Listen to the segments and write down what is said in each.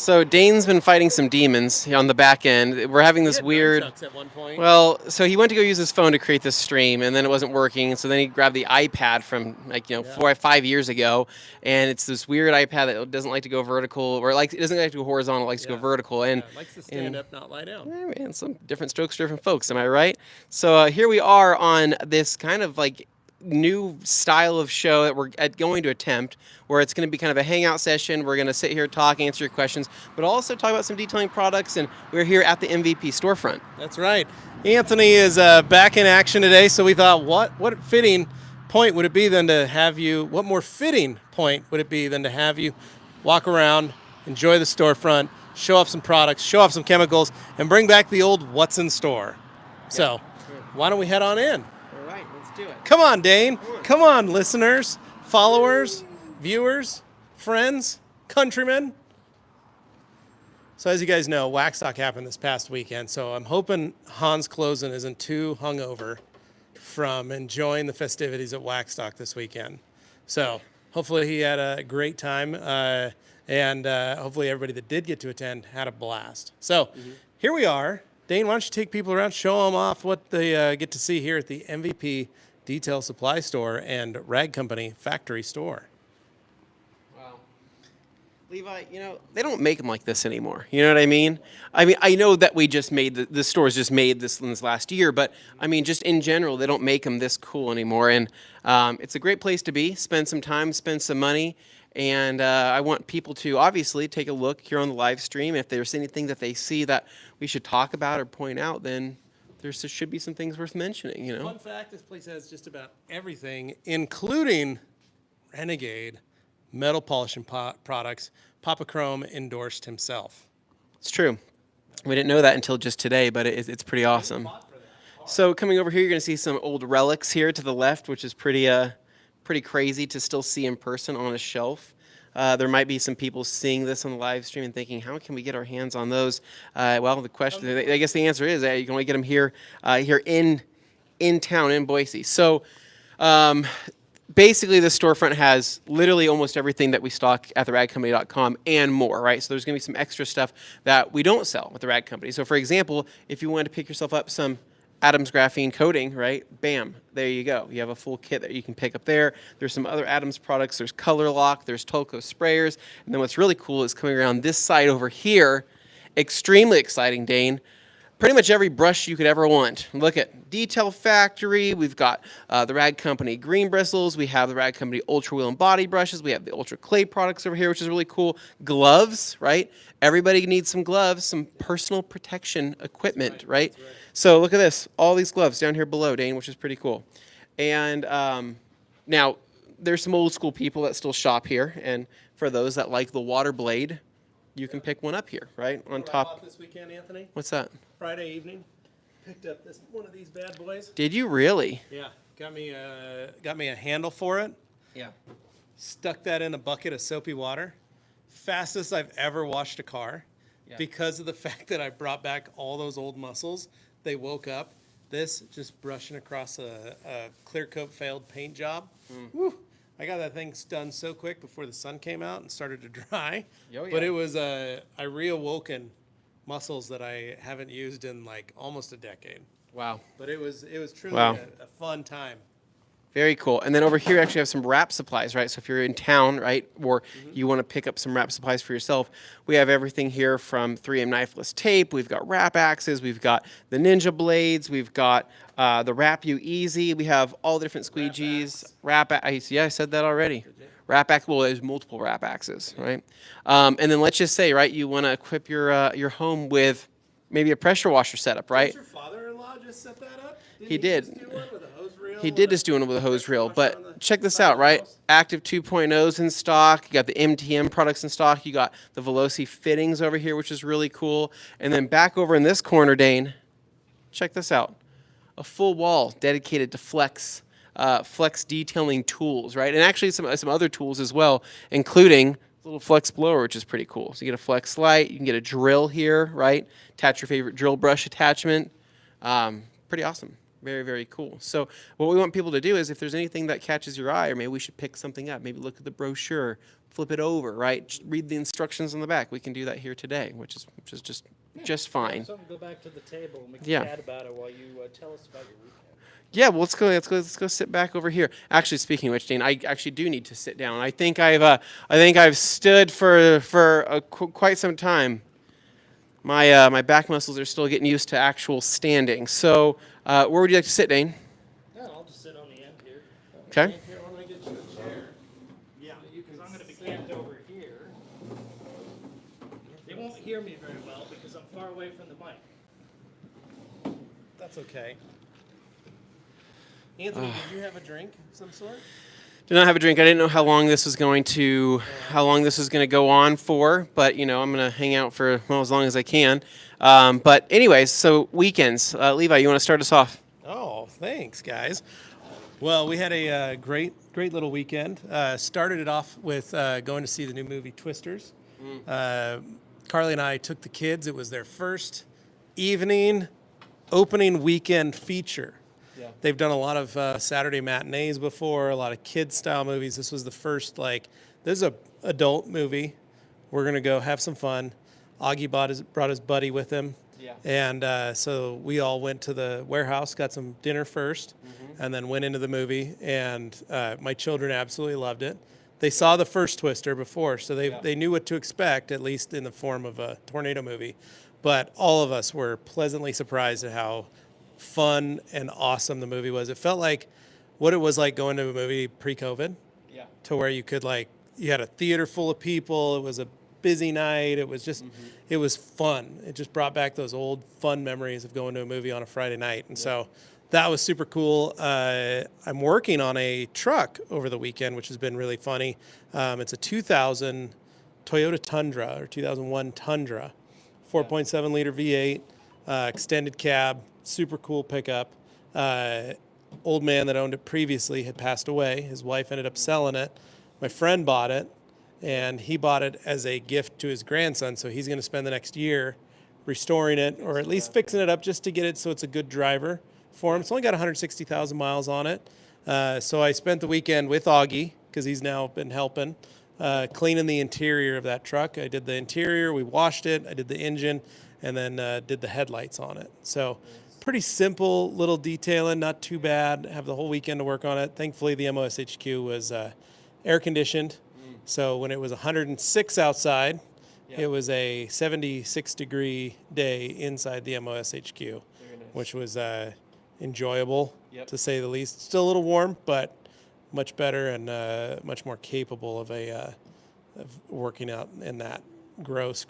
So Dane's been fighting some demons on the back end. We're having this weird. At one point. Well, so he went to go use his phone to create this stream, and then it wasn't working. So then he grabbed the iPad from 4 or 5 years ago, and it's this weird iPad that doesn't like to go vertical, or it doesn't like to go horizontal, it likes to go vertical, and it likes to stand up, not lie down. yeah, man, some different strokes for different folks. Am I right? So here we are on this kind of new style of show that we're going to attempt, where it's going to be kind of a hangout session. We're going to sit here, talk, answer your questions, but also talk about some detailing products, and we're here at the MVP storefront. That's right. Anthony is back in action today, so we thought, what fitting point would it be than to have you, what more fitting point would it be than to have you walk around, enjoy the storefront, show off some products, show off some chemicals, and bring back the old what's in store. So why don't we head on in? All right, let's do it. Come on, Dane. Come on, listeners, followers, viewers, friends, countrymen. So as you guys know, Waxstock happened this past weekend, so I'm hoping Hans Klosen isn't too hungover from enjoying the festivities at Waxstock this weekend. So hopefully he had a great time, and hopefully everybody that did get to attend had a blast. So here we are. Dane, why don't you take people around, show them off what they get to see here at the MVP Detail Supply Store and Rag Company Factory Store. Wow. Levi, they don't make them like this anymore. You know what I mean? I know that we just made, the stores just made this last year, but just in general, they don't make them this cool anymore. And it's a great place to be, spend some time, spend some money. And I want people to obviously take a look here on the live stream. If there's anything that they see that we should talk about or point out, then there should be some things worth mentioning. Fun fact, this place has just about everything, including Renegade metal polishing products. Papa Chrome endorsed himself. It's true. We didn't know that until just today, but it's pretty awesome. So coming over here, you're going to see some old relics here to the left, which is pretty crazy to still see in person on a shelf. There might be some people seeing this on the live stream and thinking, how can we get our hands on those? Well, the question, I guess the answer is you can only get them here in town in Boise. So basically, the storefront has literally almost everything that we stock at theragcompany.com and more, right? So there's going to be some extra stuff that we don't sell with the Rag Company. So for example, if you wanted to pick yourself up some Adams graphene coating, right? Bam, there you go. You have a full kit that you can pick up there. There's some other Adams products. There's Color Lock. There's Tolco sprayers. And then what's really cool is coming around this side over here, extremely exciting, Dane. Pretty much every brush you could ever want. Look at Detail Factory. We've got the Rag Company green bristles. We have the Rag Company Ultra Wheel and Body brushes. We have the Ultra Clay products over here, which is really cool. Gloves, right? Everybody needs some gloves, some personal protection equipment, right? So look at this. All these gloves down here below, Dane, which is pretty cool. And now, there's some old school people that still shop here. And for those that like the water blade, you can pick one up here, right? On top. I bought this weekend, Anthony? What's that? Friday evening, picked up one of these bad boys. Did you really? Yeah, got me a handle for it. Yeah. Stuck that in a bucket of soapy water. Fastest I've ever washed a car, because of the fact that I brought back all those old muscles. They woke up. This just brushing across a clear coat failed paint job. Woo. I got that thing done so quick before the sun came out and started to dry. Oh, yeah. But it was I reawoken muscles that I haven't used in almost a decade. Wow. But it was truly a fun time. Very cool. And then over here, actually have some wrap supplies, right? So if you're in town, right, or you want to pick up some wrap supplies for yourself, we have everything here from 3M knifeless tape. We've got wrap axes. We've got the Ninja blades. We've got the Wrap You Easy. We have all the different squeegees. Yeah, I said that already. Wrap axe. Well, there's multiple wrap axes, right? And then let's just say, right, you want to equip your home with maybe a pressure washer setup, right? Did your father-in-law just set that up? He did. Just do one with a hose reel? He did just do one with a hose reel, but check this out, right? Active 2.0s in stock. You got the MTM products in stock. You got the Veloci fittings over here, which is really cool. And then back over in this corner, Dane, check this out. A full wall dedicated to flex detailing tools, right? And actually some other tools as well, including a little flex blower, which is pretty cool. So you get a flex light. You can get a drill here, right? Attach your favorite drill brush attachment. Pretty awesome. Very, very cool. So what we want people to do is if there's anything that catches your eye, or maybe we should pick something up, maybe look at the brochure, flip it over, right? Just read the instructions on the back. We can do that here today, which is just fine. Something to go back to the table and we can Yeah. chat about it while you tell us about your weekend. Yeah, well, let's go sit back over here. Actually, speaking of which, Dane, I actually do need to sit down. I think I've stood for quite some time. My back muscles are still getting used to actual standing. So, where would you like to sit, Dane? Yeah, I'll just sit on the end here. Okay. Here, why don't I get you a chair? Yeah, because I'm going to be camped over here. They won't hear me very well because I'm far away from the mic. That's okay. Anthony, did you have a drink of some sort? Did not have a drink. I didn't know how long this was going to go on for, but I'm going to hang out for as long as I can. But anyways, so weekends. Levi, you want to start us off? Oh, thanks, guys. Well, we had a great little weekend. Started it off with going to see the new movie Twisters. Carly and I took the kids. It was their first opening weekend feature. Yeah. They've done a lot of Saturday matinees before, a lot of kids-style movies. This was the first, this is a adult movie. We're going to go have some fun. Augie brought his buddy with him. Yeah. And so we all went to the warehouse, got some dinner first, and then went into the movie. And my children absolutely loved it. They saw the first Twister before, so they knew what to expect, at least in the form of a tornado movie. But all of us were pleasantly surprised at how fun and awesome the movie was. It felt like what it was like going to a movie pre-COVID. Yeah. To where you could you had a theater full of people. It was a busy night. It was just, it was fun. It just brought back those old fun memories of going to a movie on a Friday night. And so that was super cool. I'm working on a truck over the weekend, which has been really funny. It's a 2000 Toyota Tundra or 2001 Tundra, 4.7 liter V8, extended cab. Super cool pickup. Old man that owned it previously had passed away. His wife ended up selling it. My friend bought it, and he bought it as a gift to his grandson. So he's going to spend the next year restoring it, or at least fixing it up just to get it so it's a good driver for him. It's only got 160,000 miles on it. So I spent the weekend with Augie, because he's now been helping, cleaning the interior of that truck. I did the interior, we washed it, I did the engine, and then did the headlights on it. So pretty simple little detailing, not too bad. Have the whole weekend to work on it. Thankfully, the MOSHQ was air conditioned. So when it was 106 outside, it was a 76-degree day inside the MOSHQ, which was enjoyable, to say the least. Still a little warm, but much better and much more capable of working out in that gross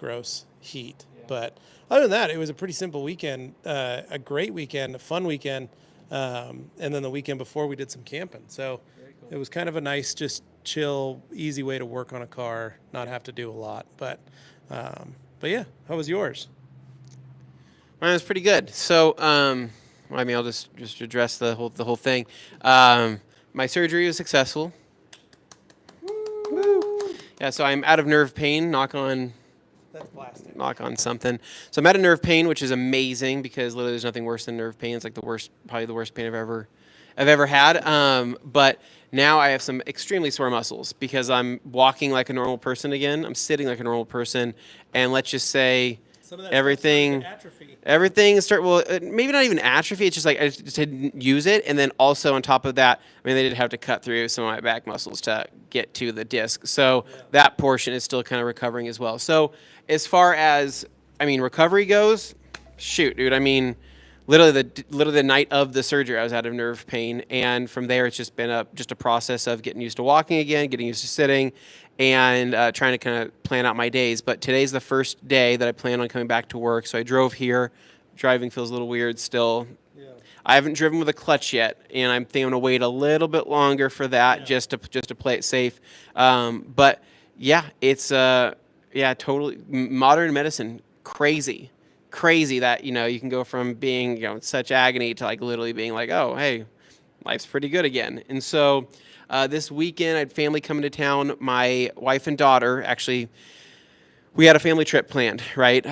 heat. But other than that, it was a pretty simple weekend, a great weekend, a fun weekend. And then the weekend before, we did some camping. So it was kind of a nice, just chill, easy way to work on a car, not have to do a lot. But yeah, how was yours? Mine was pretty good. So, I'll just address the whole thing. My surgery was successful. Woo. Yeah, so I'm out of nerve pain. Knock on something. So I'm out of nerve pain, which is amazing because literally there's nothing worse than nerve pain. It's like probably the worst pain I've ever had. But now I have some extremely sore muscles because I'm walking like a normal person again. I'm sitting like a normal person, and let's just say everything maybe not even atrophy. It's just like I just didn't use it, and then also on top of that, they did have to cut through some of my back muscles to get to the disc. So that portion is still kind of recovering as well. So as far as recovery goes, shoot, dude. Literally the night of the surgery, I was out of nerve pain, and from there it's just been a process of getting used to walking again, getting used to sitting, and trying to kind of plan out my days. But today's the first day that I plan on coming back to work, so I drove here. Driving feels a little weird still. Yeah. I haven't driven with a clutch yet, and I'm thinking I'm gonna wait a little bit longer for that, just to play it safe. But yeah, it's totally modern medicine, crazy that you can go from being in such agony to like literally being like, oh hey, life's pretty good again. And so this weekend I had family coming to town. My wife and daughter, actually, we had a family trip planned, right,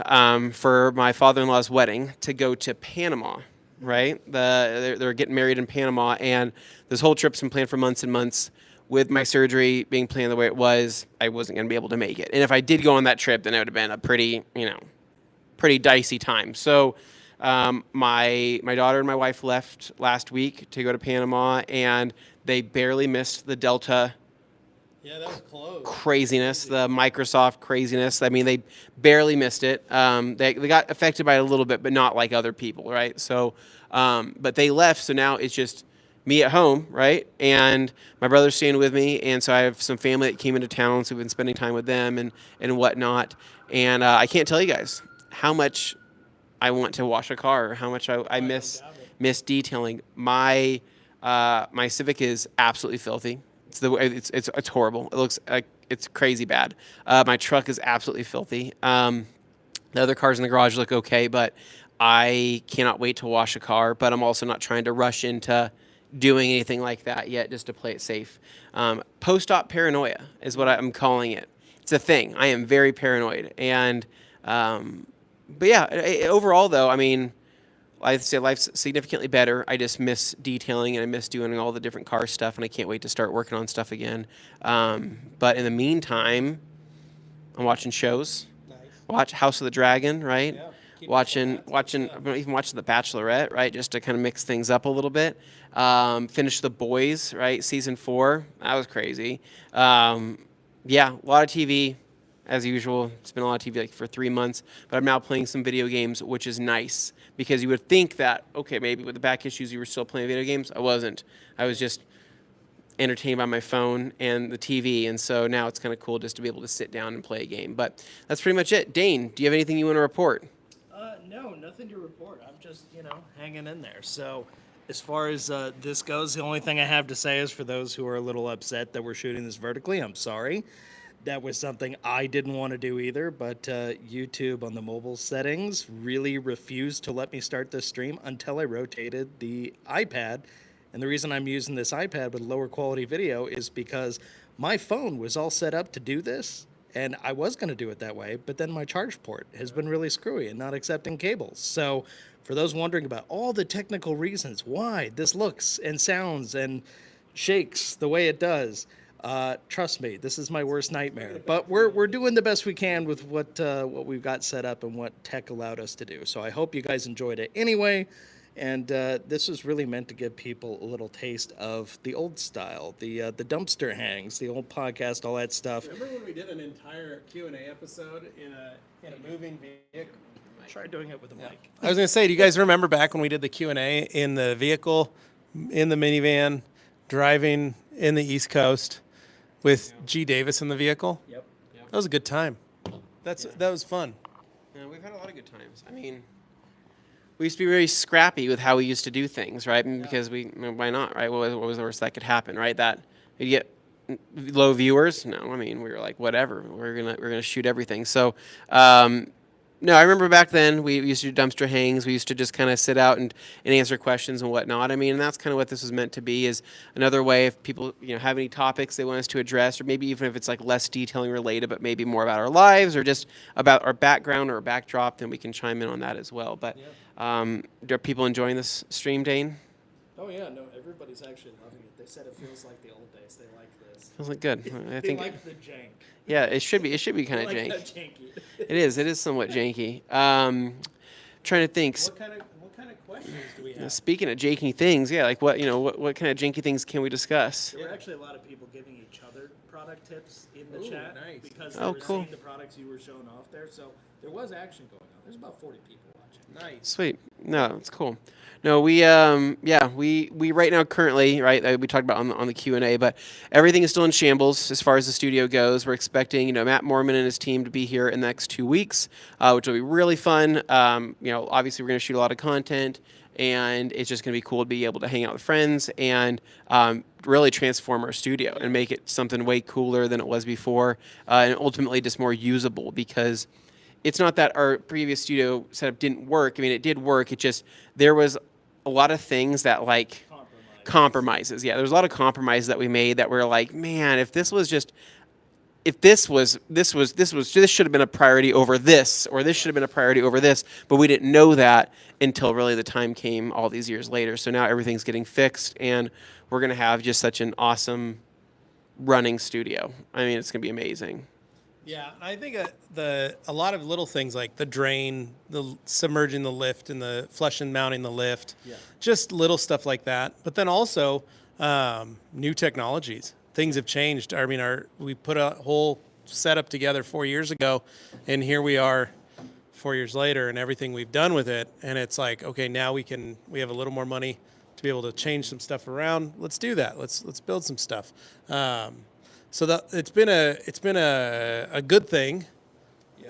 for my father-in-law's wedding to go to Panama. right? They're getting married in Panama, and this whole trip's been planned for months and months. With my surgery being planned the way it was, I wasn't going to be able to make it. And if I did go on that trip, then it would have been a pretty dicey time. So my daughter and my wife left last week to go to Panama, and they barely missed the Delta Yeah, that was close. craziness, the Microsoft craziness. I mean, they barely missed it. They got affected by it a little bit, but not like other people, right? So, but they left, so now it's just me at home, right? And my brother's staying with me, and so I have some family that came into town, so we've been spending time with them and whatnot. And I can't tell you guys how much I want to wash a car, or how much I miss detailing. My Civic is absolutely filthy. It's horrible. It looks like it's crazy bad. My truck is absolutely filthy. The other cars in the garage look okay, but I cannot wait to wash a car. But I'm also not trying to rush into doing anything like that yet, just to play it safe. Post-op paranoia is what I'm calling it. It's a thing. I am very paranoid, and but yeah. Overall, though, I mean, I'd say life's significantly better. I just miss detailing, and I miss doing all the different car stuff, and I can't wait to start working on stuff again. But in the meantime, I'm watching shows. Nice. Watch House of the Dragon, right? Yeah, keep watching. I'm even watching The Bachelorette, right? Just to kind of mix things up a little bit. Finish The Boys, right? Season 4. That was crazy. Yeah, a lot of TV. As usual, it's been a lot of TV like for 3 months, but I'm now playing some video games, which is nice, because you would think that, okay, maybe with the back issues you were still playing video games. I wasn't. I was just entertained by my phone and the TV, and so now it's kind of cool just to be able to sit down and play a game. But that's pretty much it. Dane, do you have anything you want to report? No, nothing to report. I'm just, hanging in there. So as far as this goes, the only thing I have to say is for those who are a little upset that we're shooting this vertically, I'm sorry. That was something I didn't want to do either, but YouTube on the mobile settings really refused to let me start this stream until I rotated the iPad. And the reason I'm using this iPad with lower quality video is because my phone was all set up to do this, and I was going to do it that way, but then my charge port has been really screwy and not accepting cables. So for those wondering about all the technical reasons why this looks and sounds and shakes the way it does, trust me, this is my worst nightmare. But we're doing the best we can with what we've got set up and what tech allowed us to do. So I hope you guys enjoyed it anyway. And this was really meant to give people a little taste of the old style, the dumpster hangs, the old podcast, all that stuff. Remember when we did an entire Q&A episode in a moving vehicle? Try doing it with a mic. I was going to say, do you guys remember back when we did the Q&A in the vehicle, in the minivan, driving in the East Coast with G. Davis in the vehicle? Yep. That was a good time. That was fun. Yeah, we've had a lot of good times. I mean, we used to be very scrappy with how we used to do things, right? Because why not, right? What was the worst that could happen, right? That you get low viewers. No, I mean, we were like, whatever. We're gonna shoot everything. So, no, I remember back then we used to do dumpster hangs. We used to just kind of sit out and answer questions and whatnot. I mean, and that's kind of what this was meant to be, is another way if people have any topics they want us to address, or maybe even if it's like less detailing related, but maybe more about our lives or just about our background or our backdrop, then we can chime in on that as well. But are people enjoying this stream, Dane? Oh yeah, no, everybody's actually loving it. They said it feels like the old days. They like this. Feels like good. I They think. like the jank. Yeah, it should be. It should be kind of They like jank. that janky. It is. It is somewhat janky. Trying to think. What kind of questions do we have? Speaking of janky things, yeah, like what what kind of janky things can we discuss? There were actually a lot of people giving each other product tips in the Ooh, chat nice. because Oh, they were cool. seeing the products you were showing off there. So there was action going on. There's about 40 people watching. Nice. Sweet. No, it's cool. No, we right now currently, right, we talked about on the Q&A, but everything is still in shambles as far as the studio goes. We're expecting, Matt Mormon and his team to be here in the next 2 weeks, which will be really fun. Obviously we're going to shoot a lot of content, and it's just going to be cool to be able to hang out with friends and really transform our studio and make it something way cooler than it was before, and ultimately just more usable, because it's not that our previous studio setup didn't work. I mean, it did work. It just, there was a lot of things that compromises. Yeah, there's a lot of compromises that we made that were like, man, if this was just if this should have been a priority over this, or this should have been a priority over this, but we didn't know that until really the time came all these years later. So now everything's getting fixed, and we're going to have just such an awesome running studio. I mean, it's going to be amazing. Yeah, I think a lot of little things like the drain, the submerging the lift, and the flush and mounting the lift, just little stuff like that. But then also new technologies. Things have changed. I mean, we put a whole setup together 4 years ago, and here we are 4 years later, and everything we've done with it. And it's like, okay, now we have a little more money to be able to change some stuff around. Let's do that. Let's build some stuff. So that it's been a good thing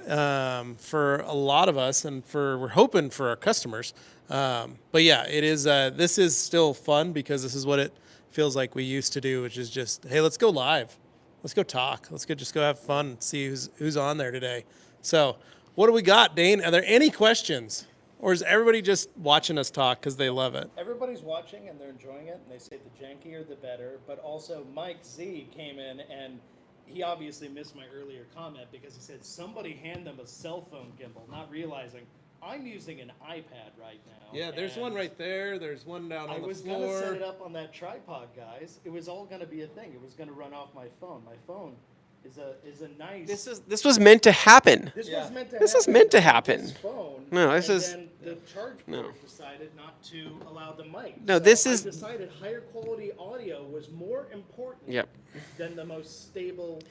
for a lot of us, and we're hoping for our customers. But yeah, it is. This is still fun because this is what it feels like we used to do, which is just, hey, let's go live, let's go talk, just go have fun, and see who's on there today. So, what do we got, Dane? Are there any questions, or is everybody just watching us talk because they love it? Everybody's watching and they're enjoying it, and they say the jankier the better. But also, Mike Z came in, and he obviously missed my earlier comment because he said somebody hand them a cell phone gimbal, not realizing I'm using an iPad right now. Yeah, there's one right there. There's one down on the floor. I was going to set it up on that tripod, guys. It was all going to be a thing. It was going to run off my phone. My phone is a nice. This was meant to happen. This was meant to happen. This was meant to happen. This phone, No, this and is. then the charge port decided not to allow the mic. No, so this I is. decided higher quality audio was more important. Yep. Than the most stable.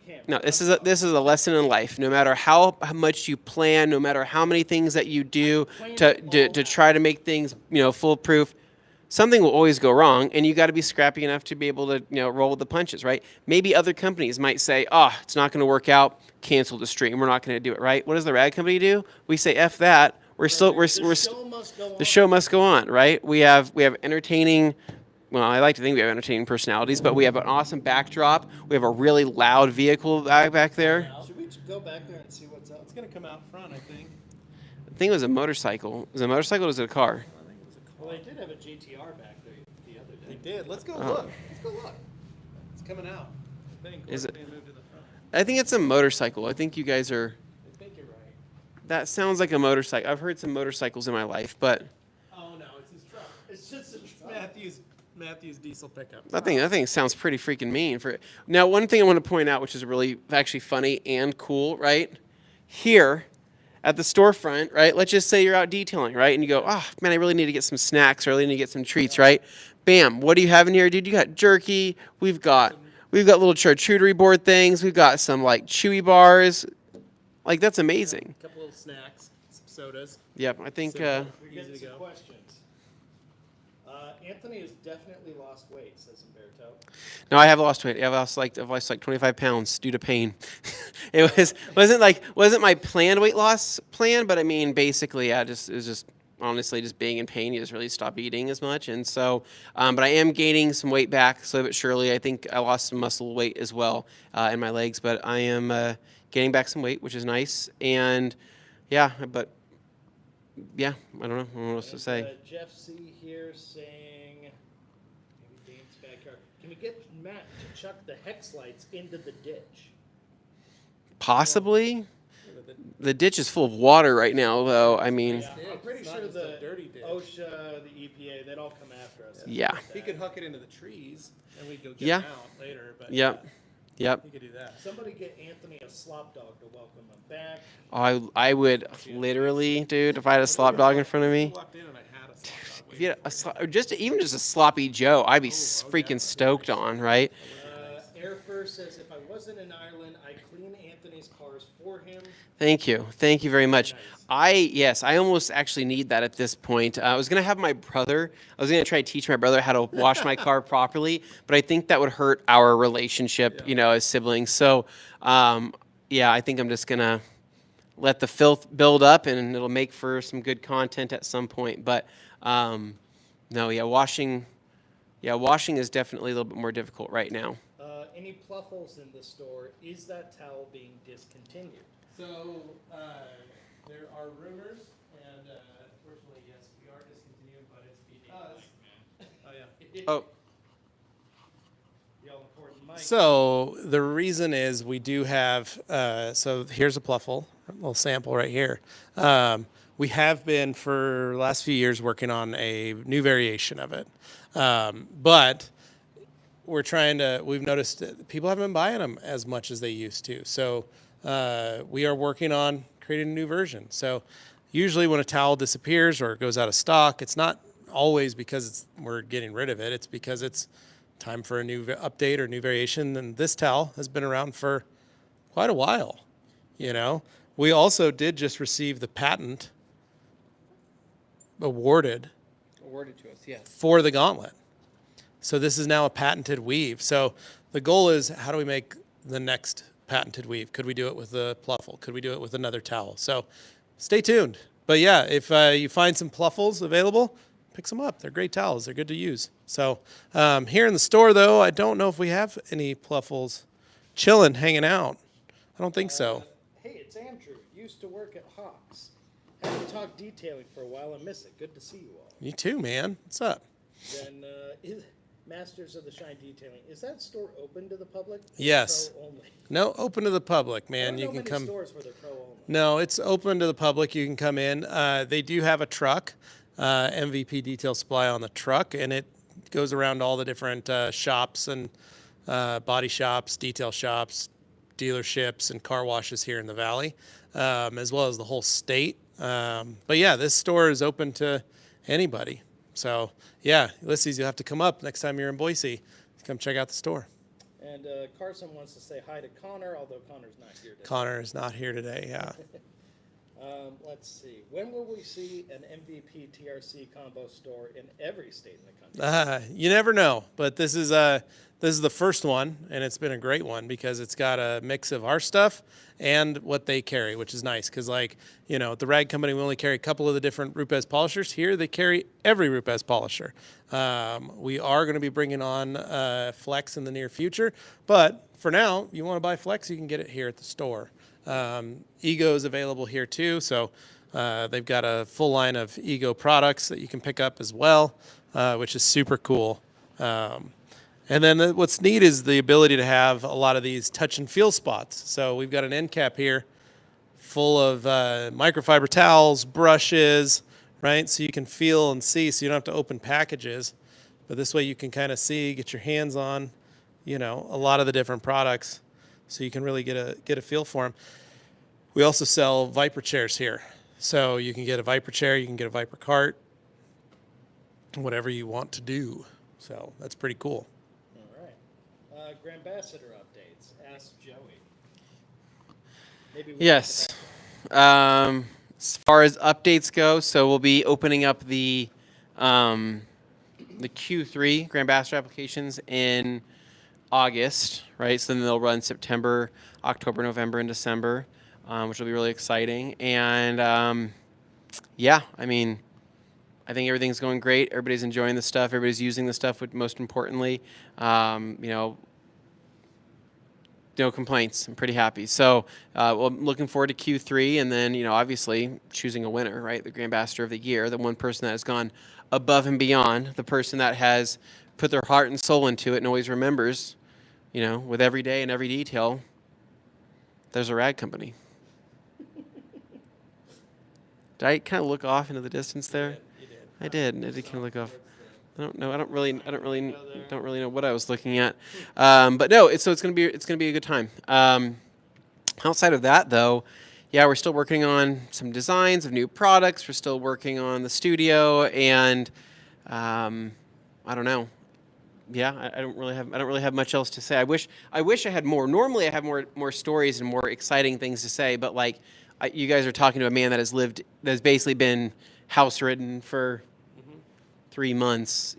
Camera. No, this is a lesson in life. No matter how much you plan, no matter how many things that you do to try to make things foolproof, something will always go wrong, and you got to be scrappy enough to be able to roll with the punches, right? Maybe other companies might say, it's not going to work out, cancel the stream, we're not going to do it, right? What does the rad company do? We say F that. The show must go on, right? We have entertaining. Well, I like to think we have entertaining personalities, but we have an awesome backdrop. We have a really loud vehicle back there. Should we go back there and see what's up? It's going to come out front, I think. I think it was a motorcycle. Was it a motorcycle or was it a car? I think it was a car. Well, they did have a GTR back there the other day. They did. Let's go look. Let's go look. It's coming out. I think. Is it? Move to the front. I think it's a motorcycle. I think you guys are. I think you're right. That sounds like a motorcycle. I've heard some motorcycles in my life, but. Oh no, it's his truck. It's just Matthew's diesel pickup. I think sounds pretty freaking mean. Now, one thing I want to point out, which is really actually funny and cool, right? Here at the storefront, right? Let's just say you're out detailing, right? And you go, man, I really need to get some snacks, or I really need to get some treats, right? Bam, what do you have in here, dude? You got jerky. We've got little charcuterie board things. We've got some like chewy bars. Like, that's amazing. A couple little snacks, some sodas. Yep, I think. We're getting some questions. Anthony has definitely lost weight, says Umberto. No, I have lost weight. I've lost like 25 pounds due to pain. It wasn't my planned weight loss plan, but I mean, basically, it was just honestly just being in pain. You just really stop eating as much, and so, but I am gaining some weight back slowly but surely. I think I lost some muscle weight as well in my legs, but I am gaining back some weight, which is nice. And yeah, I don't know. I don't know what else to say. Jeff C. here saying, maybe Dane's backyard. Can we get Matt to chuck the hex lights into the ditch? Possibly. The ditch is full of water right now, though. I mean. Yeah, I'm pretty sure the OSHA, the EPA, they'd all come after us. Yeah. He could hook it into the trees, and we go get Yeah. him out later. But Yep. Yep. he could do that. Somebody get Anthony a slop dog to welcome him back. I would literally, dude, if I had a slop dog in front of me. I walked in and I had a slop dog. If you had or even just a sloppy Joe, I'd be freaking stoked on, right? Air First says, if I wasn't in Ireland, I'd clean Anthony's cars for him. Thank you very much. Nice. I almost actually need that at this point. I was gonna have my brother. I was gonna try to teach my brother how to wash my car properly, but I think that would hurt our relationship, as siblings. So, I think I'm just gonna let the filth build up, and it'll make for some good content at some point. But washing is definitely a little bit more difficult right now. Any pluffles in the store? Is that towel being discontinued? So there are rumors, and unfortunately, yes, we are discontinuing, but it's because. Oh yeah. Oh. The all-important mic. So the reason is we do have, so here's a pluffle, a little sample right here. We have been for the last few years working on a new variation of it. But we've noticed that people haven't been buying them as much as they used to. So we are working on creating a new version. So usually when a towel disappears or goes out of stock, it's not always because we're getting rid of it. It's because it's time for a new update or new variation. And this towel has been around for quite a while. We also did just receive the patent awarded to us, yes. for the gauntlet. So this is now a patented weave. So the goal is, how do we make the next patented weave? Could we do it with a pluffle? Could we do it with another towel? So stay tuned. But yeah, if you find some pluffles available, pick some up. They're great towels. They're good to use. So here in the store, though, I don't know if we have any pluffles chilling, hanging out. I don't think so. Hey, it's Andrew. Used to work at Hawks. Haven't talked detailing for a while. I miss it. Good to see you all. You too, man. What's up? Then Masters of the Shine Detailing. Is that store open to the public? Yes. Pro only? No, open to the public, I man. don't You know can many come. stores where they're pro only. No, it's open to the public. You can come in. They do have a truck, MVP Detail Supply on the truck, and it goes around all the different shops and body shops, detail shops, dealerships, and car washes here in the valley, as well as the whole state. But yeah, this store is open to anybody. So yeah, Ulysses, you'll have to come up next time you're in Boise. Come check out the store. And Carson wants to say hi to Connor, although Connor's not here today. Connor is not here today, yeah. Let's see. When will we see an MVP TRC combo store in every state in the country? You never know, but this is the first one, and it's been a great one because it's got a mix of our stuff and what they carry, which is nice because, at the Rag Company, we only carry a couple of the different RUPES polishers. Here, they carry every RUPES polisher. We are going to be bringing on Flex in the near future, but for now, you want to buy Flex, you can get it here at the store. Ego is available here too, so they've got a full line of Ego products that you can pick up as well, which is super cool. And then what's neat is the ability to have a lot of these touch and feel spots. So we've got an end cap here full of microfiber towels, brushes, right? So you can feel and see, so you don't have to open packages. But this way you can kind of see, get your hands on, a lot of the different products, so you can really get a feel for them. We also sell Vyper chairs here. So you can get a Vyper chair, you can get a Vyper cart, whatever you want to do. So that's pretty cool. Grandambassador updates. Ask Joey. Maybe Yes. As far as updates go, so we'll be opening up the Q3 Grandambassador applications in August, right? So then they'll run September, October, November, and December, which will be really exciting. And I think everything's going great. Everybody's enjoying the stuff. Everybody's using the stuff. Most importantly, no complaints. I'm pretty happy. So well, I'm looking forward to Q3, and then obviously choosing a winner, right? The Grandambassador of the Year, the one person that has gone above and beyond, the person that has put their heart and soul into it and always remembers, with every day and every detail, there's a rag company. Did I kind of look off into the distance there? You did. I did. I did kind of look off. I don't know. I don't really know what I was looking at. But no, it's gonna be a good time. Outside of that, though, yeah, we're still working on some designs of new products. We're still working on the studio, and I don't know. Yeah, I don't really have much else to say. I wish I had more. Normally, I have more stories and more exciting things to say. But you guys are talking to a man that has basically been house ridden for 3 months,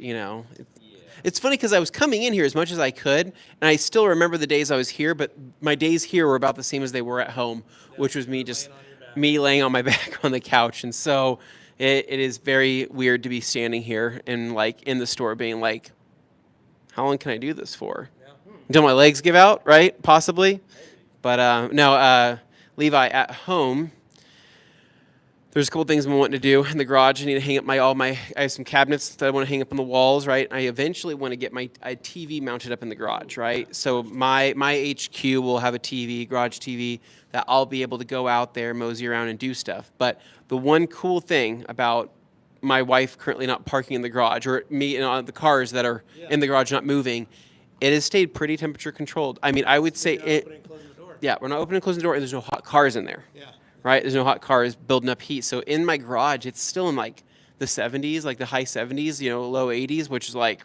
It's funny because I was coming in here as much as I could, and I still remember the days I was here, but my days here were about the same as they were at home, which was me laying on my back on the couch. And so it is very weird to be standing here and in the store being like, how long can I do this for? Until my legs give out, right? Possibly. But no, Levi, at home, there's a couple things I'm wanting to do in the garage. I need to hang up I have some cabinets that I want to hang up on the walls, right? I eventually want to get my TV mounted up in the garage, right? So my HQ will have a TV, garage TV, that I'll be able to go out there, mosey around, and do stuff. But the one cool thing about my wife currently not parking in the garage, or me and the cars that are in the garage not moving, it has stayed pretty temperature controlled. I mean, I would say it. Yeah, we're not opening and closing the door, and there's no hot cars in there. Yeah. Right? There's no hot cars building up heat. So in my garage, it's still in like the 70s, like the high 70s, low 80s, which is like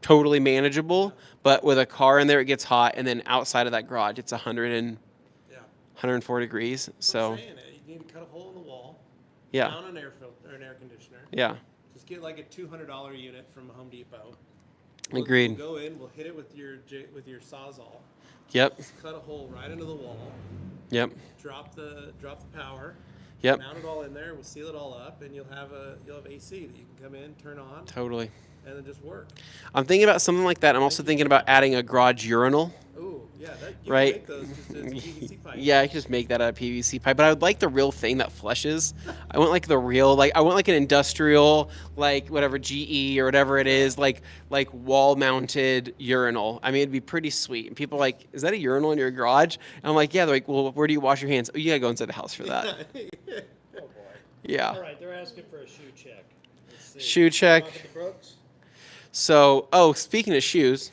totally manageable. But with a car in there, it gets hot. And then outside of that garage, it's 104 degrees. So I'm saying it. You need to cut a hole in the wall. yeah, Down an air filter or an air conditioner. yeah, Just get like a $200 unit from Home Depot. agreed. We'll go in. We'll hit it with your Sawzall. Yep, Just cut a hole right into the wall. yep, Drop the power. yep, Mount it all in there. We'll seal it all up, and you'll have AC that you can come in, turn on, totally. and then just work. I'm thinking about something like that. I'm also thinking about adding a garage urinal. Ooh, yeah, you Right. can make those just as PVC pipe. Yeah, I could just make that out of PVC pipe, but I would like the real thing that flushes. I want like the real, I want like an industrial, like whatever GE or whatever it is, like wall-mounted urinal. I mean, it'd be pretty sweet. And people are like, is that a urinal in your garage? And I'm like, yeah. They're like, well, where do you wash your hands? Oh, you gotta go inside the house for that. Oh boy. Yeah. All right, they're asking for a shoe check. Let's see. Shoe check. Talking to Brooks? So, speaking of shoes,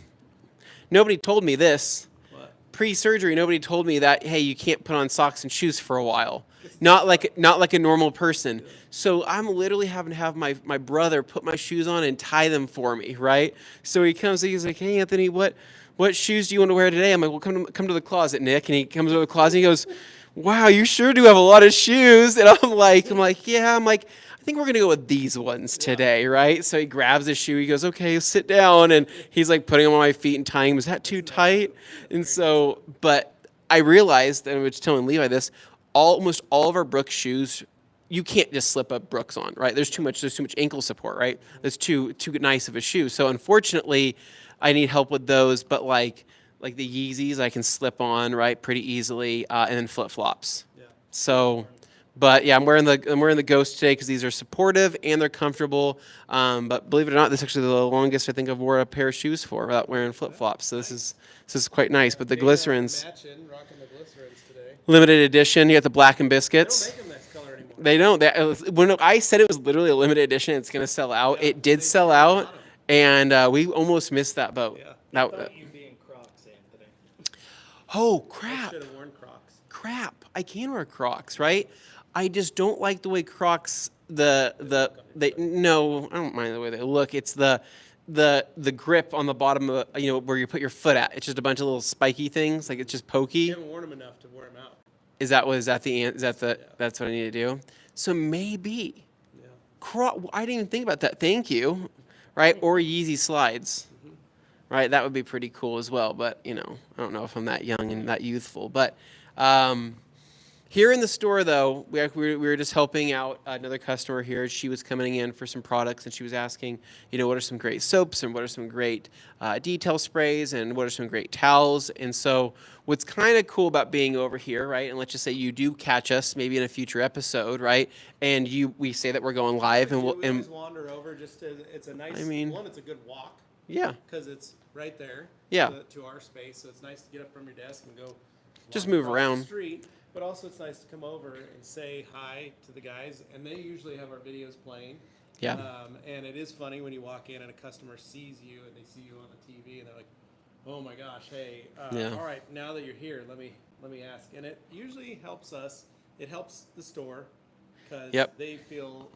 nobody told me this. What? Pre-surgery, nobody told me that, hey, you can't put on socks and shoes for a while. Not like a normal person. So I'm literally having to have my brother put my shoes on and tie them for me, right? So he comes, he's like, hey, Anthony, what shoes do you want to wear today? I'm like, well, come to the closet, Nick. And he comes to the closet and he goes, wow, you sure do have a lot of shoes. And I'm like, yeah. I think we're going to go with these ones today, right? So he grabs his shoe. He goes, okay, sit down. And he's like putting them on my feet and tying them. Is that too tight? And so, but I realized, and I was telling Levi this, almost all of our Brooks shoes, you can't just slip up Brooks on, right? There's too much ankle support, right? That's too nice of a shoe. So unfortunately, I need help with those. But like the Yeezys, I can slip on, right, pretty easily, and then flip flops. Yeah. So. But yeah, I'm wearing the Ghost today because these are supportive and they're comfortable. But believe it or not, this is actually the longest I think I've wore a pair of shoes for without wearing flip flops. So this is quite nice. But the glycerins, Rocking the glycerins today. limited edition. You got the black and They biscuits. don't make them this color anymore. They don't. When I said it was literally a limited edition, it's gonna sell out. It did sell out, and we almost missed that boat. Yeah. I thought you being Crocs, Anthony. Oh I crap! should have worn Crocs. Crap! I can wear Crocs, right? I just don't like the way Crocs no, I don't mind the way they look. It's the grip on the bottom of where you put your foot at. It's just a bunch of little spiky things, like it's just pokey. You haven't worn them enough to wear them out. That's what I need to do? So maybe Yeah. I didn't even think about that. Thank you. Right? Or Yeezy slides. Right? That would be pretty cool as well, but I don't know if I'm that young and that youthful, but here in the store, though, we were just helping out another customer here. She was coming in for some products, and she was asking, what are some great soaps and what are some great detail sprays and what are some great towels. And so what's kind of cool about being over here, right, and let's just say you do catch us maybe in a future episode, right, and we say that we're going live, and We we'll always wander over. It's a nice one. It's a good walk yeah, because it's right there. Yeah. To our space, so it's nice to get up from your desk and go. Just walk move across around. the street. But also, it's nice to come over and say hi to the guys, and they usually have our videos playing. Yeah. And it is funny when you walk in and a customer sees you and they see you on the TV and they're like, "Oh my gosh, hey, Yeah. all right, now that you're here, let me ask." And it usually helps us. It helps the store because they feel.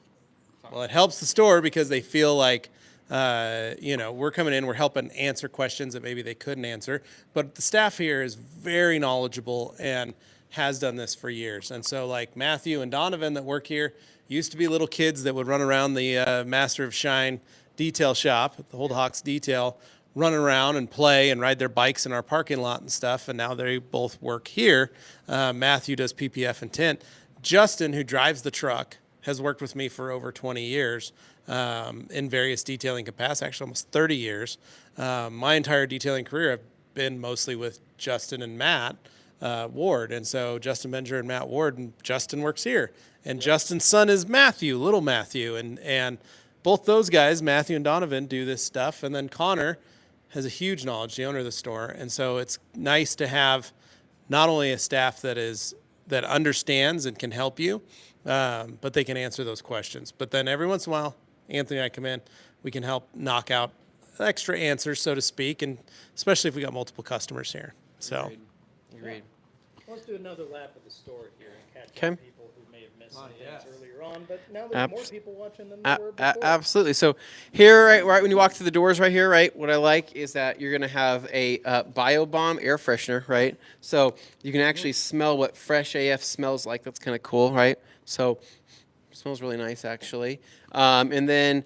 Well, it helps the store because they feel like. We're coming in, we're helping answer questions that maybe they couldn't answer. But the staff here is very knowledgeable and has done this for years. And so like Matthew and Donovan that work here used to be little kids that would run around the Master of Shine detail shop, the Hold Hawks detail, run around and play and ride their bikes in our parking lot and stuff. And now they both work here. Matthew does PPF and tint. Justin, who drives the truck, has worked with me for over 20 years in various detailing capacities, actually almost 30 years. My entire detailing career, I've been mostly with Justin and Matt. Ward. And so Justin Benger and Matt Ward, and Justin works here. And Justin's son is Matthew, little Matthew. And both those guys, Matthew and Donovan, do this stuff. And then Connor has a huge knowledge, the owner of the store. And so it's nice to have not only a staff that understands and can help you, but they can answer those questions. But then every once in a while, Anthony and I come in, we can help knock out extra answers, so to speak, and especially if we got multiple customers here. So, Agreed. Let's do another lap of the store here and catch Okay. up people who may have missed some things earlier on, but now there's more people watching than there were before. Absolutely. So here, right when you walk through the doors right here, right, what I like is that you're going to have a BioBomb air freshener, right? So you can actually smell what fresh AF smells like. That's kind of cool, right? So it smells really nice, actually. And then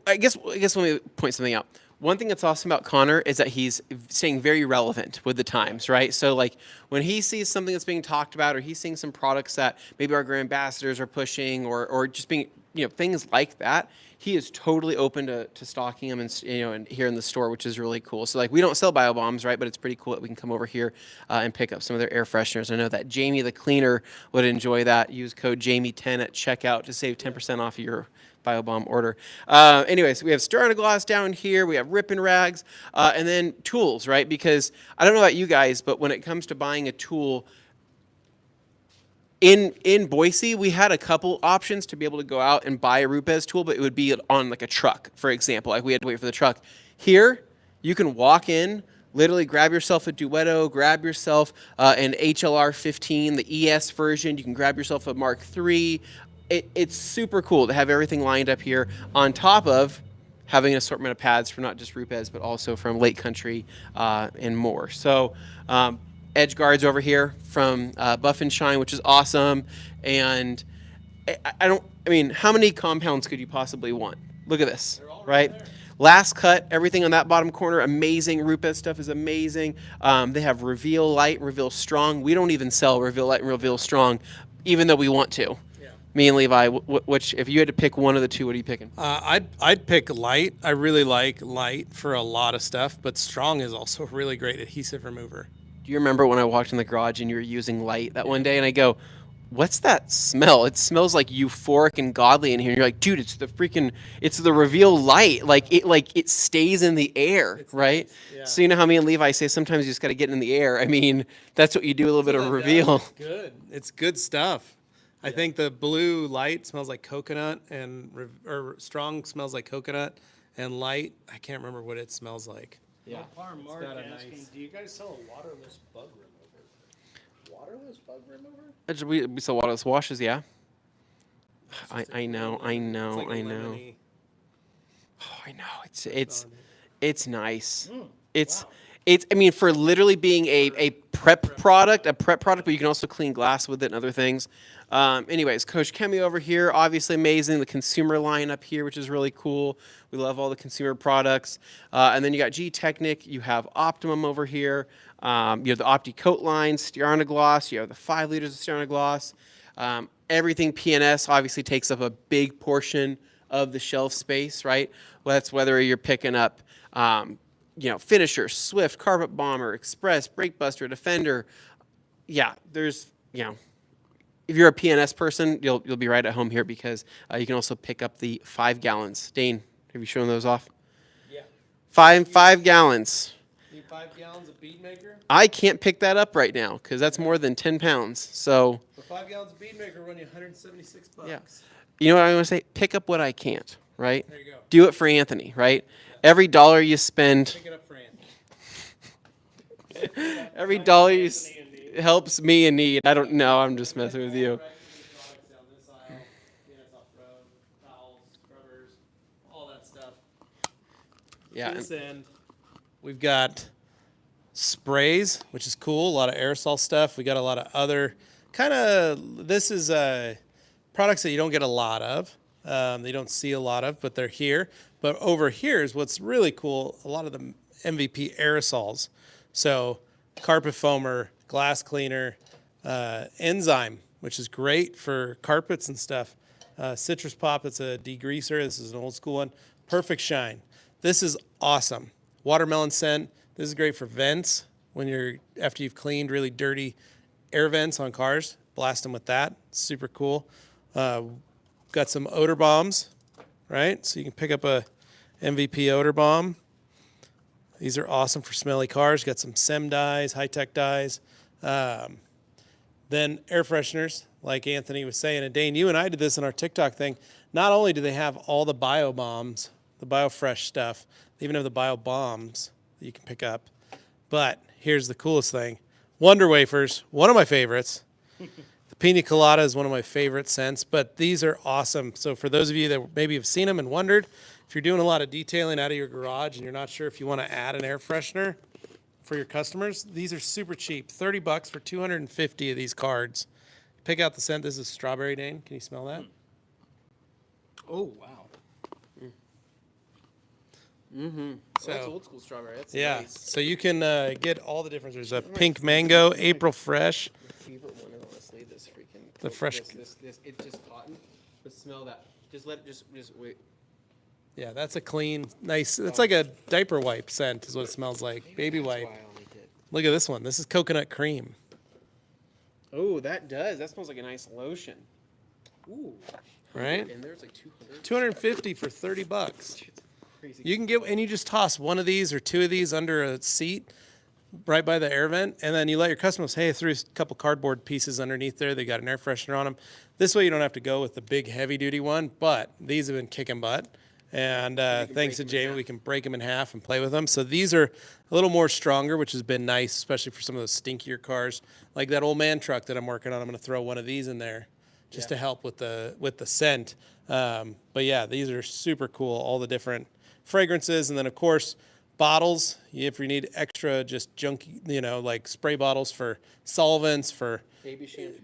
I guess let me point something out. One thing that's awesome about Connor is that he's staying very relevant with the times, right? So like when he sees something that's being talked about, or he's seeing some products that maybe our grand ambassadors are pushing, or just being, things like that, he is totally open to stocking them and here in the store, which is really cool. So like we don't sell BioBombs, right? But it's pretty cool that we can come over here and pick up some of their air fresheners. I know that Jamie the cleaner would enjoy that. Use code Jamie10 at checkout to save 10% off of your BioBomb order. Anyways, we have stir on a gloss down here. We have ripping rags, and then tools, right? Because I don't know about you guys, but when it comes to buying a tool, in Boise, we had a couple options to be able to go out and buy a RUPES tool, but it would be on like a truck, for example. Like we had to wait for the truck. Here, you can walk in, literally grab yourself a Duetto, grab yourself an HLR 15, the ES version. You can grab yourself a Mark III. It's super cool to have everything lined up here on top of having an assortment of pads for not just RUPES, but also from Lake Country and more. So edge guards over here from Buff and Shine, which is awesome. And I mean, how many compounds could you possibly want? Look at this, right? Last cut, everything on that bottom corner, amazing. RUPES stuff is amazing. They have Reveal Light and Reveal Strong. We don't even sell Reveal Light and Reveal Strong, even though we want to. Me and Levi, which if you had to pick one of the two, what are you picking? I'd pick Light. I really like Light for a lot of stuff, but Strong is also a really great adhesive remover. Do you remember when I walked in the garage and you were using Light that one day, and I go, what's that smell? It smells like euphoric and godly in here. And you're like, dude, it's the Reveal Light. Like it stays in the air, right? Nice. Yeah. So you know how me and Levi say sometimes you just got to get in the air. I mean, that's what you do, a little bit of Reveal. It's good. It's good stuff. I think the blue Light smells like coconut, or Strong smells like coconut, and Light, I can't remember what it smells like. Yeah. Mark asking, do you guys sell a waterless bug remover? Waterless bug remover? We sell waterless washes, yeah. I know. It's like Oh, I know. It's nice. It's I mean, for literally being a prep product, but you can also clean glass with it and other things. Anyways, Koch Chemie over here, obviously amazing. The consumer line up here, which is really cool. We love all the consumer products. And then you got GTECHNIQ. You have Optimum over here. You have the OptiCoat line, Stearnagloss. You have the 5 liters of Stearnagloss. Everything PNS obviously takes up a big portion of the shelf space, right? Well, that's whether you're picking up Finisher, Swift, Carpet Bomber, Express, Brake Buster, Defender. Yeah, there's, if you're a PNS person, you'll be right at home here, because you can also pick up the 5 gallons. Dane, have you shown those off? Yeah. 5 gallons. Need 5 gallons of bead maker? I can't pick that up right now because that's more than 10 pounds. So 5 gallons of bead maker run you $176. yeah. You know what I'm going to say? Pick up what I can't, right? There you go. Do it for Anthony, right? Yeah. Every dollar you spend. Pick it up for Anthony. Every dollar you helps me in need. I don't know. I'm just messing with you. Yeah. To this end, we've got sprays, which is cool. A lot of aerosol stuff. We got a lot of other this is products that you don't get a lot of. They don't see a lot of, but they're here. But over here is what's really cool. A lot of the MVP aerosols. So carpet foamer, glass cleaner, enzyme, which is great for carpets and stuff. Citrus Pop, it's a degreaser. This is an old school one. Perfect Shine. This is awesome. Watermelon scent. This is great for vents when after you've cleaned really dirty air vents on cars. Blast them with that. Super cool. Got some odor bombs, right? So you can pick up a MVP odor bomb. These are awesome for smelly cars. Got some SEM dyes, high-tech dyes. Then air fresheners, like Anthony was saying. And Dane, you and I did this in our TikTok thing. Not only do they have all the bio bombs, the biofresh stuff, they even have the bio bombs that you can pick up. But here's the coolest thing. Wonder wafers, one of my favorites. The pina colada is one of my favorite scents, but these are awesome. So for those of you that maybe have seen them and wondered, if you're doing a lot of detailing out of your garage and you're not sure if you want to add an air freshener for your customers, these are super cheap. $30 for 250 of these cards. Pick out the scent. This is strawberry, Dane. Can you smell that? Oh, wow. So that's old school strawberry. That's Yeah. nice. So you can get all the difference. There's a pink mango, April fresh. My favorite one is honestly this freaking. The fresh- This, it's just cotton. But smell that. Just let it just wait. Yeah, that's a clean, nice. It's like a diaper wipe scent is what it smells like. Baby That's wipe. why I like it. Look at this one. This is coconut cream. Oh, that does. That smells like a nice lotion. Ooh. Right? And there's like 200. 250 for $30. Crazy. You can get, and you just toss one of these or two of these under a seat right by the air vent, and then you let your customers, hey, I threw a couple cardboard pieces underneath there. They got an air freshener on them. This way you don't have to go with the big heavy duty one, but these have been kicking butt. And thanks to Jamie, we can break them in half and play with them. So these are a little more stronger, which has been nice, especially for some of those stinkier cars. Like that old man truck that I'm working on, I'm going to throw one of these in there just to help with the scent. But yeah, these are super cool, all the different fragrances. And then, of course, bottles, if you need extra just junky, like spray bottles for solvents, for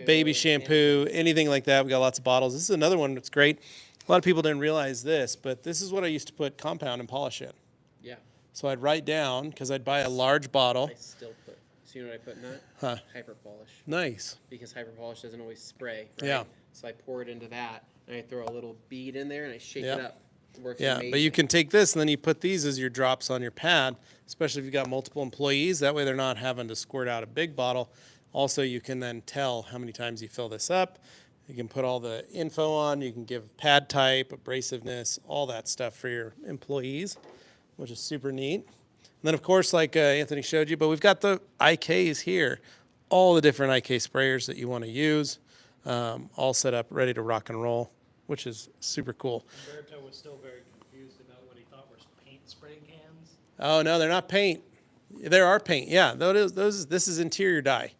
baby shampoo, anything like that. We got lots of bottles. This is another one that's great. A lot of people didn't realize this, but this is what I used to put compound and polish in. Yeah. So I'd write down, because I'd buy a large bottle. I still put. So you know what I put in that? Huh. Hyper polish. Nice. Because hyper polish doesn't always spray. Right? Yeah. So I pour it into that, and I throw a little bead in there, and I shake Yeah. it up. It works Yeah, amazing. but you can take this and then you put these as your drops on your pad, especially if you've got multiple employees. That way they're not having to squirt out a big bottle. Also, you can then tell how many times you fill this up. You can put all the info on. You can give pad type, abrasiveness, all that stuff for your employees, which is super neat. And then, of course, like Anthony showed you, but we've got the IKs here, all the different IK sprayers that you want to use, all set up, ready to rock and roll, which is super cool. Umberto was still very confused about what he thought were paint spray cans. Oh, no, they're not paint. There are paint. Yeah, this is interior dye.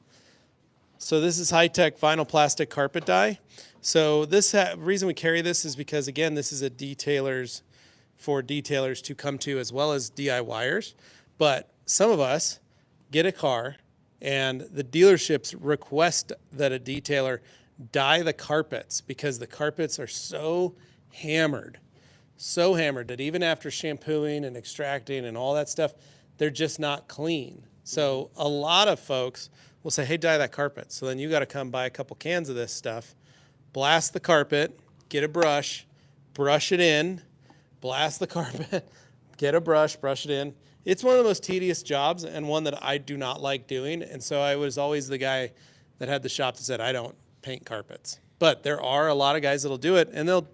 So this is high-tech vinyl plastic carpet dye. So this reason we carry this is because, again, this is a for detailers to come to as well as DIYers. But some of us get a car and the dealerships request that a detailer dye the carpets because the carpets are so hammered that even after shampooing and extracting and all that stuff, they're just not clean. So a lot of folks will say, hey, dye that carpet. So then you got to come buy a couple cans of this stuff, blast the carpet, get a brush it in, blast the carpet, get a brush it in. It's one of the most tedious jobs and one that I do not like doing. And so I was always the guy that had the shop that said, I don't paint carpets. But there are a lot of guys that'll do it, and the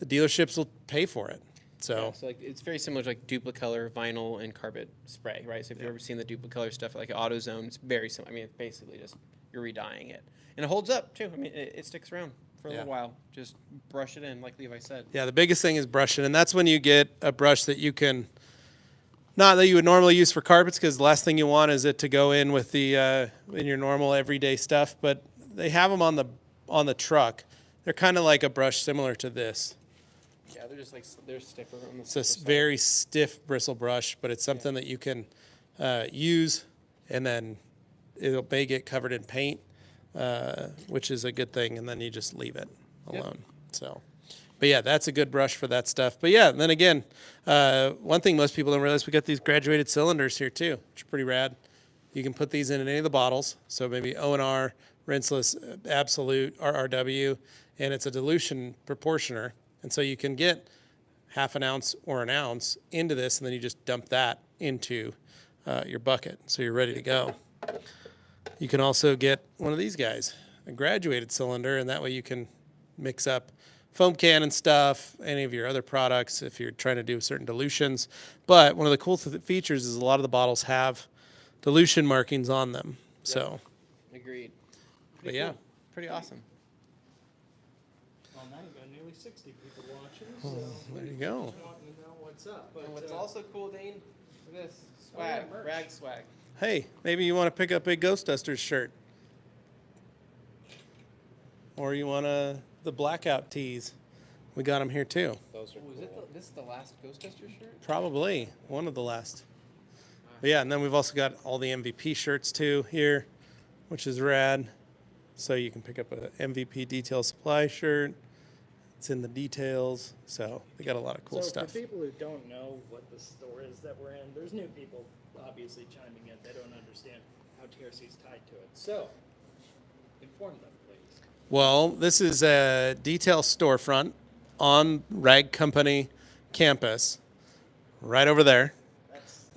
dealerships will pay for it. So, Yeah, so like it's very similar to like Duplicolor vinyl and carpet spray, right? So if you've ever seen the Duplicolor stuff like AutoZone, it's very similar. I mean, it's basically just you're redying it, and it holds up too. I mean, it sticks around for a little while. Just brush it in, like Levi said. yeah, the biggest thing is brushing, and that's when you get a brush that you can, not that you would normally use for carpets, because the last thing you want is it to go in with the in your normal everyday stuff. But they have them on the truck. They're kind of like a brush similar to this. Yeah, they're just like they're stiffer on the It's a stiffer side. very stiff bristle brush, but it's something that you can use, and then it may get covered in paint, which is a good thing, and then you just leave it alone. So, but yeah, that's a good brush for that stuff. But yeah, then again, one thing most people don't realize, we got these graduated cylinders here too, which are pretty rad. You can put these in any of the bottles. So maybe O&R, rinseless, absolute, RRW, and it's a dilution proportioner. And so you can get half an ounce or an ounce into this, and then you just dump that into your bucket. So you're ready to go. You can also get one of these guys, a graduated cylinder, and that way you can mix up foam can and stuff, any of your other products if you're trying to do certain dilutions. But one of the cool features is a lot of the bottles have dilution markings on them. So, Agreed. but yeah. Pretty awesome. Well, now you've got nearly 60 people watching, so There you go. wanting to know what's up. But, And what's also cool, Dane, look at this swag, merch. rag swag. Hey, maybe you want to pick up a Ghostbusters shirt. Or you want the blackout tees. We got them here too. those are Oh, is this the last Ghostbusters shirt? Probably one of the last. But yeah, and then we've also got all the MVP shirts too here, which is rad. So you can pick up a MVP detail supply shirt. It's in the details. So they got a lot of cool so stuff. for people who don't know what the store is that we're in, there's new people obviously chiming in. They don't understand how TRC is tied to it. So inform them, please. Well, this is a detail storefront on Rag Company campus, right over there.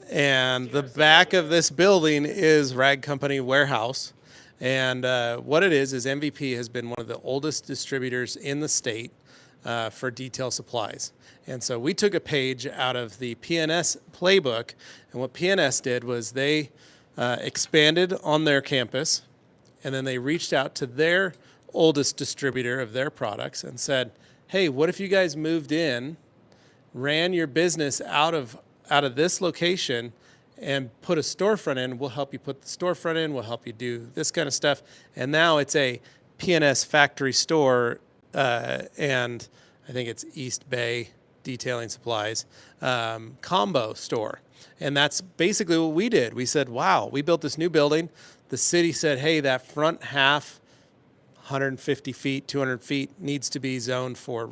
And the back of this building is Rag Company warehouse. And what it is MVP has been one of the oldest distributors in the state for detail supplies. And so we took a page out of the PNS playbook. And what PNS did was they expanded on their campus. And then they reached out to their oldest distributor of their products and said, hey, what if you guys moved in, ran your business out of this location and put a storefront in? We'll help you put the storefront in. We'll help you do this kind of stuff. And now it's a PNS factory store, and I think it's East Bay Detailing Supplies combo store. And that's basically what we did. We said, wow, we built this new building. The city said, hey, that front half, 150 feet, 200 feet, needs to be zoned for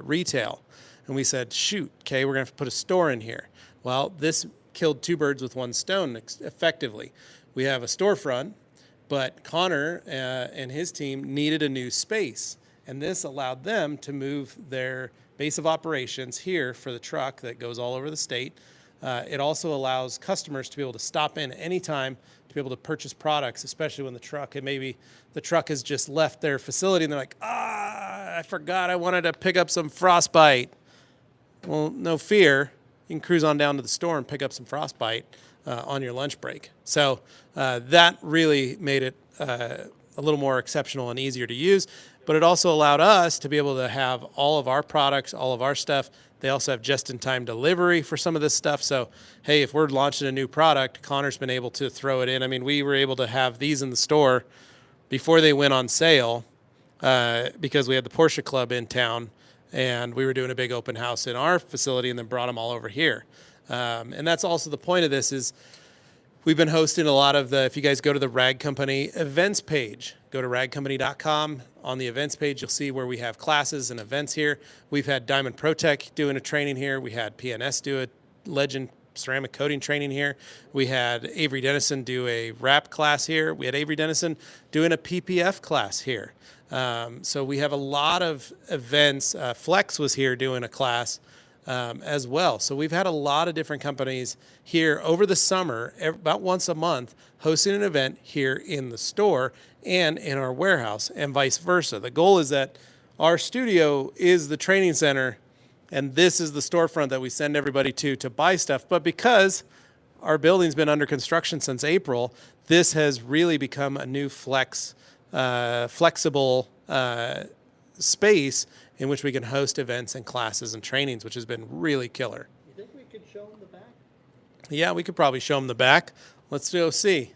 retail. And we said, shoot, okay, we're going to have to put a store in here. Well, this killed two birds with one stone effectively. We have a storefront, but Connor and his team needed a new space. And this allowed them to move their base of operations here for the truck that goes all over the state. It also allows customers to be able to stop in anytime to be able to purchase products, especially when the truck has just left their facility and they're like, I forgot I wanted to pick up some Frostbite. Well, no fear. You can cruise on down to the store and pick up some Frostbite on your lunch break. So that really made it a little more exceptional and easier to use. But it also allowed us to be able to have all of our products, all of our stuff. They also have just-in-time delivery for some of this stuff. So, hey, if we're launching a new product, Connor's been able to throw it in. I mean, we were able to have these in the store before they went on sale because we had the Porsche Club in town, and we were doing a big open house in our facility and then brought them all over here. And that's also the point of this is we've been hosting a lot of if you guys go to the Rag Company events page, go to ragcompany.com. On the events page, you'll see where we have classes and events here. We've had Diamond ProTech doing a training here. We had PNS do a Legend ceramic coating training here. We had Avery Dennison do a wrap class here. We had Avery Dennison doing a PPF class here. So we have a lot of events. Flex was here doing a class as well. So we've had a lot of different companies here over the summer, about once a month, hosting an event here in the store and in our warehouse and vice versa. The goal is that our studio is the training center and this is the storefront that we send everybody to buy stuff. But because our building's been under construction since April, this has really become a new flexible space in which we can host events and classes and trainings, which has been really killer. You think we could show them the back? Yeah, we could probably show them the back. Let's go see.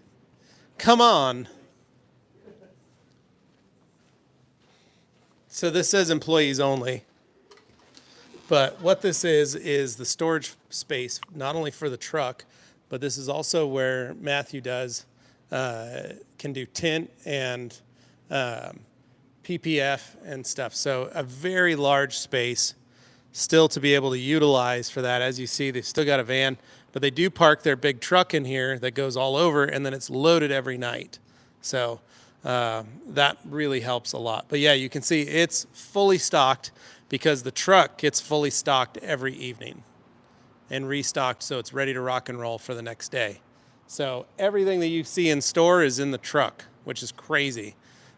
Come on. So this says employees only. But what this is the storage space, not only for the truck, but this is also where Matthew can do tint and PPF and stuff. So a very large space still to be able to utilize for that. As you see, they've still got a van, but they do park their big truck in here that goes all over, and then it's loaded every night. So that really helps a lot. But yeah, you can see it's fully stocked because the truck gets fully stocked every evening and restocked so it's ready to rock and roll for the next day. So everything that you see in store is in the truck, which is crazy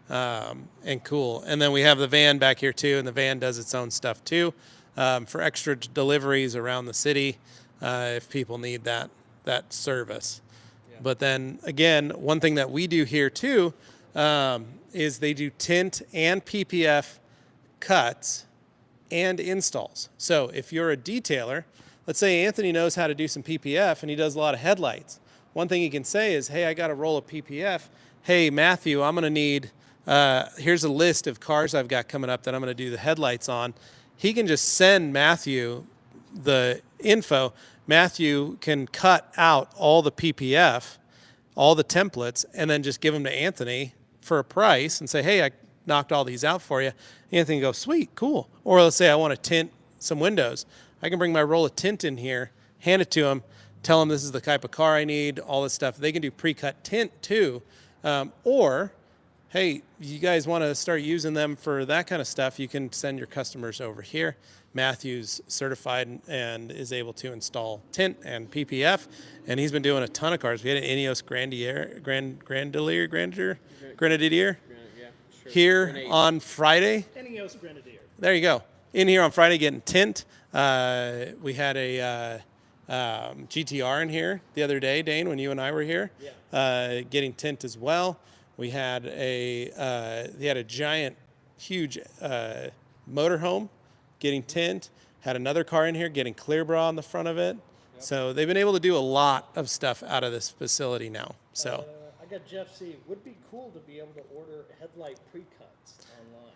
and cool. And then we have the van back here too, and the van does its own stuff too for extra deliveries around the city if people need that service. Yeah. But then again, one thing that we do here too is they do tint and PPF cuts and installs. So if you're a detailer, let's say Anthony knows how to do some PPF and he does a lot of headlights. One thing he can say is, hey, I got a roll of PPF. Hey, Matthew, I'm going to need, here's a list of cars I've got coming up that I'm going to do the headlights on. He can just send Matthew the info. Matthew can cut out all the PPF, all the templates, and then just give them to Anthony for a price and say, hey, I knocked all these out for you. Anthony can go, sweet, cool. Or let's say I want to tint some windows. I can bring my roll of tint in here, hand it to him, tell them this is the type of car I need, all this stuff. They can do pre-cut tint too. Or, hey, you guys want to start using them for that kind of stuff, you can send your customers over here. Matthew's certified and is able to install tint and PPF, and he's been doing a ton of cars. We had an Ineos Grenadier here on Friday. Ineos Grenadier. There you go. In here on Friday getting tint. We had a GTR in here the other day, Dane, when you and I were here, getting tint as well. We had they had a giant, huge motorhome getting tint. Had another car in here getting clear bra on the front of it. Yep. So they've been able to do a lot of stuff out of this facility now. So I got Jeff C. Would be cool to be able to order headlight pre-cuts online.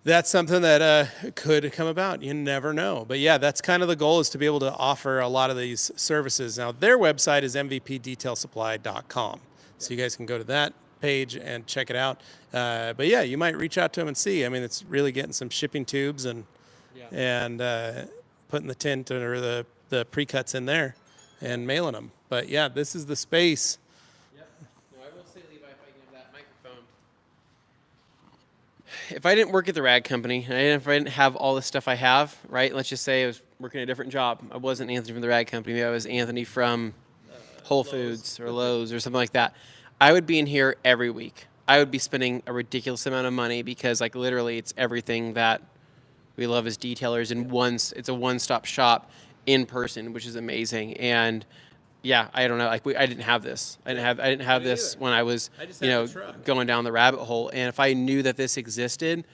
That's something that could come about. You never know. But yeah, that's kind of the goal, is to be able to offer a lot of these services. Now, their website is mvpdetailsupply.com. So you guys can go to that page and check it out. But yeah, you might reach out to them and see. I mean, it's really getting some shipping tubes and putting the tint or the pre-cuts in there and mailing them. But yeah, this is the space. Yep. No, I will say, Levi, if I can have that microphone. If I didn't work at the rag company, and if I didn't have all the stuff I have, right? Let's just say I was working a different job. I wasn't Anthony from the rag company. Maybe I was Anthony from Whole Foods or Lowe's or something like that. I would be in here every week. I would be spending a ridiculous amount of money because, like, literally, it's everything that we love as detailers in it's a one-stop shop in person, which is amazing. And yeah, I don't know, like I didn't have this. I didn't have this when I was, going down the rabbit hole. And if I knew that this existed,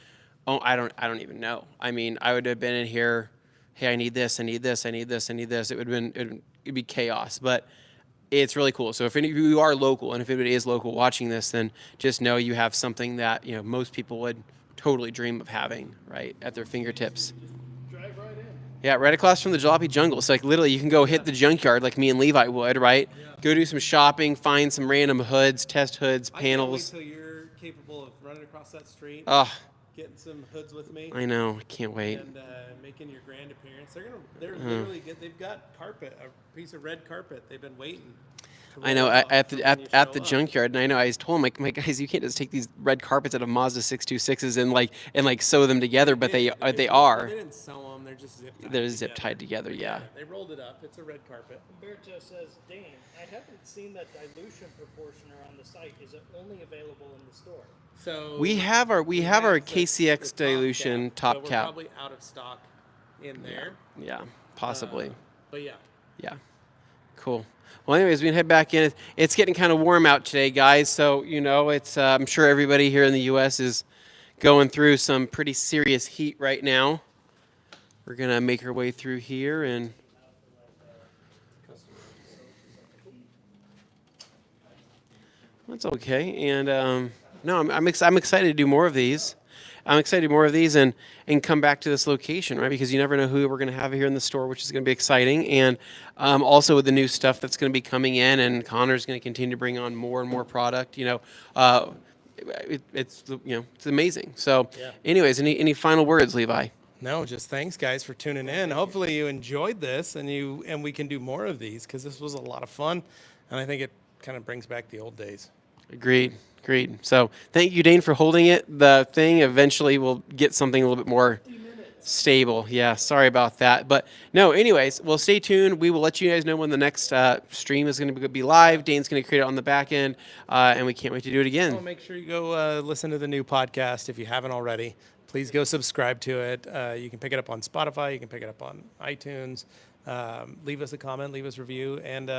I don't even know. I mean, I would have been in here, hey, I need this, I need this, I need this, I need this. It'd be chaos. But it's really cool. So if any of you are local, and if anybody is local watching this, then just know you have something that, most people would totally dream of having right at their fingertips. Drive right in. Yeah, right across from the Jalopy Jungle. So like literally you can go hit the junkyard like me and Levi would, right? Yeah. Go do some shopping, find some random hoods, test hoods, panels. I can't wait till you're capable of running across that street, getting some hoods with me. I know, I can't wait. And making your grand appearance. They're literally good. They've got carpet, a piece of red carpet. They've been waiting. I know, at the junkyard, and I know I was told him, my guys, you can't just take these red carpets out of Mazda 626s and sew them together, but they are. They didn't sew them. They're just zip tied. They're zip tied together. Yeah. They rolled it up. It's a red carpet. Umberto says, Dane, I haven't seen that dilution proportioner on the site. Is it only available in the store? So we have our KCX dilution top cap. cap. We're probably out of stock in there. Yeah, possibly. But yeah. Yeah. Cool. Well, anyways, we can head back in. It's getting kind of warm out today, guys. So, it's I'm sure everybody here in the U.S. is going through some pretty serious heat right now. We're going to make our way through here and that's okay. And no, I'm excited to do more of these. I'm excited to do more of these and come back to this location, right? Because you never know who we're going to have here in the store, which is going to be exciting. And also with the new stuff that's going to be coming in, and Connor's going to continue to bring on more and more product. It's amazing. So, anyways, any final words, Levi? No, just thanks, guys, for tuning in. Hopefully you enjoyed this, and we can do more of these because this was a lot of fun, and I think it kind of brings back the old days. Agreed. So thank you, Dane, for holding it. The thing eventually will get something a little bit more Stable. Yeah, sorry about that. But no, anyways, well, stay tuned. We will let you guys know when the next stream is going to be live. Dane's going to create it on the back end, and we can't wait to do it again. Well, make sure you go listen to the new podcast if you haven't already. Please go subscribe to it. You can pick it up on Spotify. You can pick it up on iTunes. Leave us a comment, leave us a review, and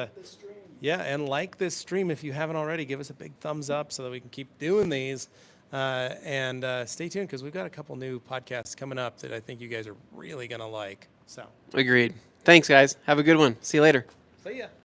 yeah, and like this stream if you haven't already. Give us a big thumbs up so that we can keep doing these. And stay tuned because we've got a couple new podcasts coming up that I think you guys are really gonna like. So Agreed. Thanks, guys. Have a good one. See you later. see ya.